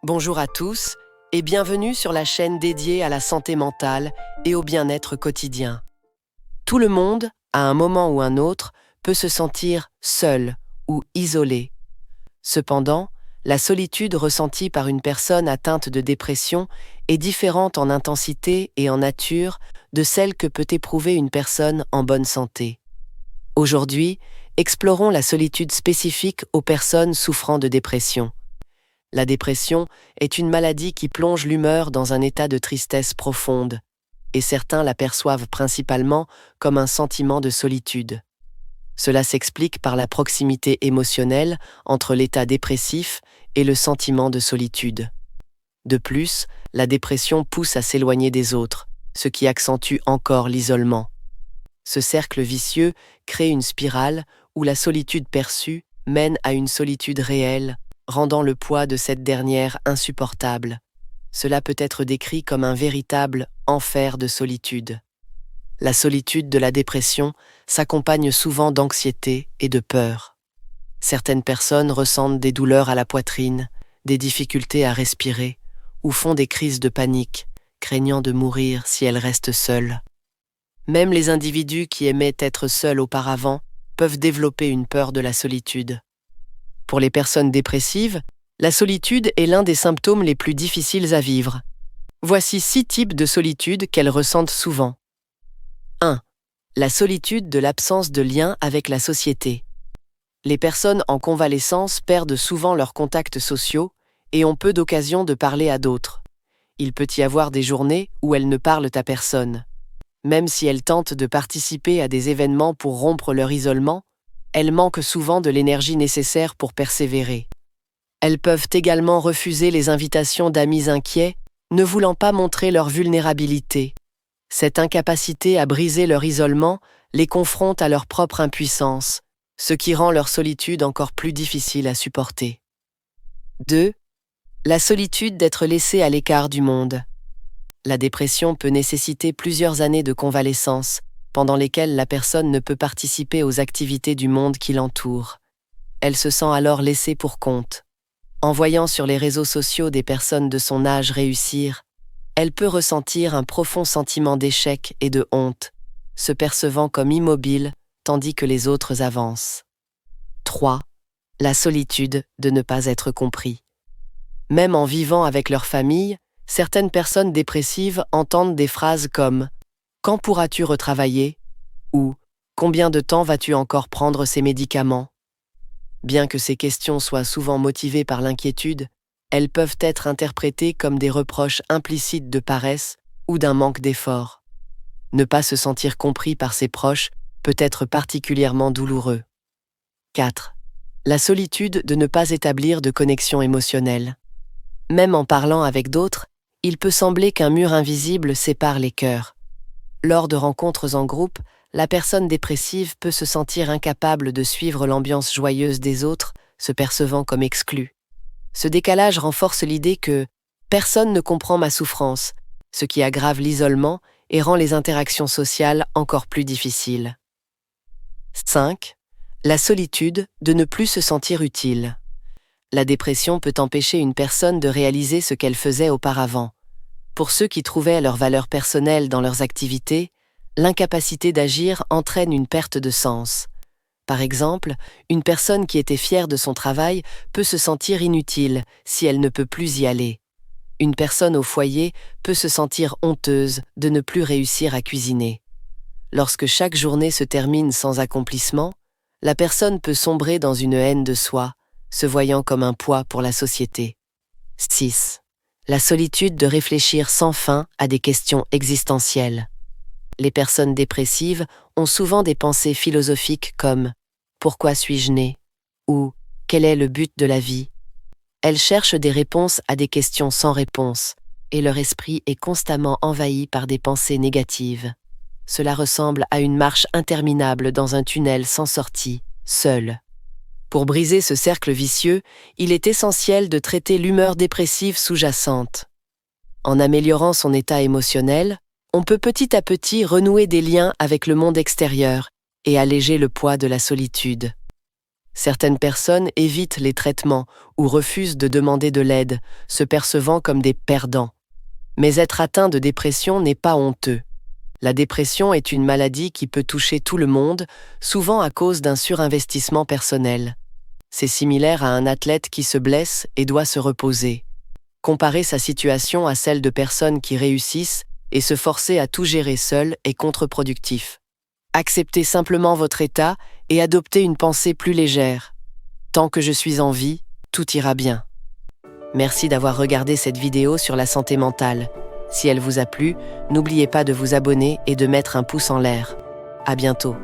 Bonjour à tous et bienvenue sur la chaîne dédiée à la santé mentale et au bien-être quotidien. Tout le monde, à un moment ou un autre, peut se sentir seul ou isolé. Cependant, la solitude ressentie par une personne atteinte de dépression est différente en intensité et en nature de celle que peut éprouver une personne en bonne santé. Aujourd'hui, explorons la solitude spécifique aux personnes souffrant de dépression. La dépression est une maladie qui plonge l'humeur dans un état de tristesse profonde, et certains la perçoivent principalement comme un sentiment de solitude. Cela s'explique par la proximité émotionnelle entre l'état dépressif et le sentiment de solitude. De plus, la dépression pousse à s'éloigner des autres, ce qui accentue encore l'isolement. Ce cercle vicieux crée une spirale où la solitude perçue mène à une solitude réelle, rendant le poids de cette dernière insupportable. Cela peut être décrit comme un véritable enfer de solitude. La solitude de la dépression s'accompagne souvent d'anxiété et de peur. Certaines personnes ressentent des douleurs à la poitrine, des difficultés à respirer, ou font des crises de panique, craignant de mourir si elles restent seules. Même les individus qui aimaient être seuls auparavant peuvent développer une peur de la solitude. Pour les personnes dépressives, la solitude est l'un des symptômes les plus difficiles à vivre. Voici 6 types de solitude qu'elles ressentent souvent. 1. La solitude de l'absence de lien avec la société. Les personnes en convalescence perdent souvent leurs contacts sociaux et ont peu d'occasion de parler à d'autres. Il peut y avoir des journées où elles ne parlent à personne. Même si elles tentent de participer à des événements pour rompre leur isolement, elles manquent souvent de l'énergie nécessaire pour persévérer. Elles peuvent également refuser les invitations d'amis inquiets, ne voulant pas montrer leur vulnérabilité. Cette incapacité à briser leur isolement les confronte à leur propre impuissance, ce qui rend leur solitude encore plus difficile à supporter. 2. La solitude d'être laissé à l'écart du monde. La dépression peut nécessiter plusieurs années de convalescence, pendant lesquelles la personne ne peut participer aux activités du monde qui l'entoure. Elle se sent alors laissée pour compte. En voyant sur les réseaux sociaux des personnes de son âge réussir, elle peut ressentir un profond sentiment d'échec et de honte, se percevant comme immobile tandis que les autres avancent. 3. La solitude de ne pas être compris. Même en vivant avec leur famille, certaines personnes dépressives entendent des phrases comme « Quand pourras-tu retravailler ?» ou « Combien de temps vas-tu encore prendre ces médicaments ?» Bien que ces questions soient souvent motivées par l'inquiétude, elles peuvent être interprétées comme des reproches implicites de paresse ou d'un manque d'effort. Ne pas se sentir compris par ses proches peut être particulièrement douloureux. 4. La solitude de ne pas établir de connexion émotionnelle. Même en parlant avec d'autres, il peut sembler qu'un mur invisible sépare les cœurs. Lors de rencontres en groupe, la personne dépressive peut se sentir incapable de suivre l'ambiance joyeuse des autres, se percevant comme exclue. Ce décalage renforce l'idée que « personne ne comprend ma souffrance », ce qui aggrave l'isolement et rend les interactions sociales encore plus difficiles. 5. La solitude de ne plus se sentir utile. La dépression peut empêcher une personne de réaliser ce qu'elle faisait auparavant. Pour ceux qui trouvaient leur valeur personnelle dans leurs activités, l'incapacité d'agir entraîne une perte de sens. Par exemple, une personne qui était fière de son travail peut se sentir inutile si elle ne peut plus y aller. Une personne au foyer peut se sentir honteuse de ne plus réussir à cuisiner. Lorsque chaque journée se termine sans accomplissement, la personne peut sombrer dans une haine de soi, se voyant comme un poids pour la société. 6. La solitude de réfléchir sans fin à des questions existentielles. Les personnes dépressives ont souvent des pensées philosophiques comme « Pourquoi suis-je né ?» ou « Quel est le but de la vie ?» Elles cherchent des réponses à des questions sans réponse, et leur esprit est constamment envahi par des pensées négatives. Cela ressemble à une marche interminable dans un tunnel sans sortie, seul. Pour briser ce cercle vicieux, il est essentiel de traiter l'humeur dépressive sous-jacente. En améliorant son état émotionnel, on peut petit à petit renouer des liens avec le monde extérieur et alléger le poids de la solitude. Certaines personnes évitent les traitements ou refusent de demander de l'aide, se percevant comme des perdants. Mais être atteint de dépression n'est pas honteux. La dépression est une maladie qui peut toucher tout le monde, souvent à cause d'un surinvestissement personnel. C'est similaire à un athlète qui se blesse et doit se reposer. Comparer sa situation à celle de personnes qui réussissent et se forcer à tout gérer seul est contre-productif. Acceptez simplement votre état et adoptez une pensée plus légère. Tant que je suis en vie, tout ira bien. Merci d'avoir regardé cette vidéo sur la santé mentale. Si elle vous a plu, n'oubliez pas de vous abonner et de mettre un pouce en l'air. À bientôt.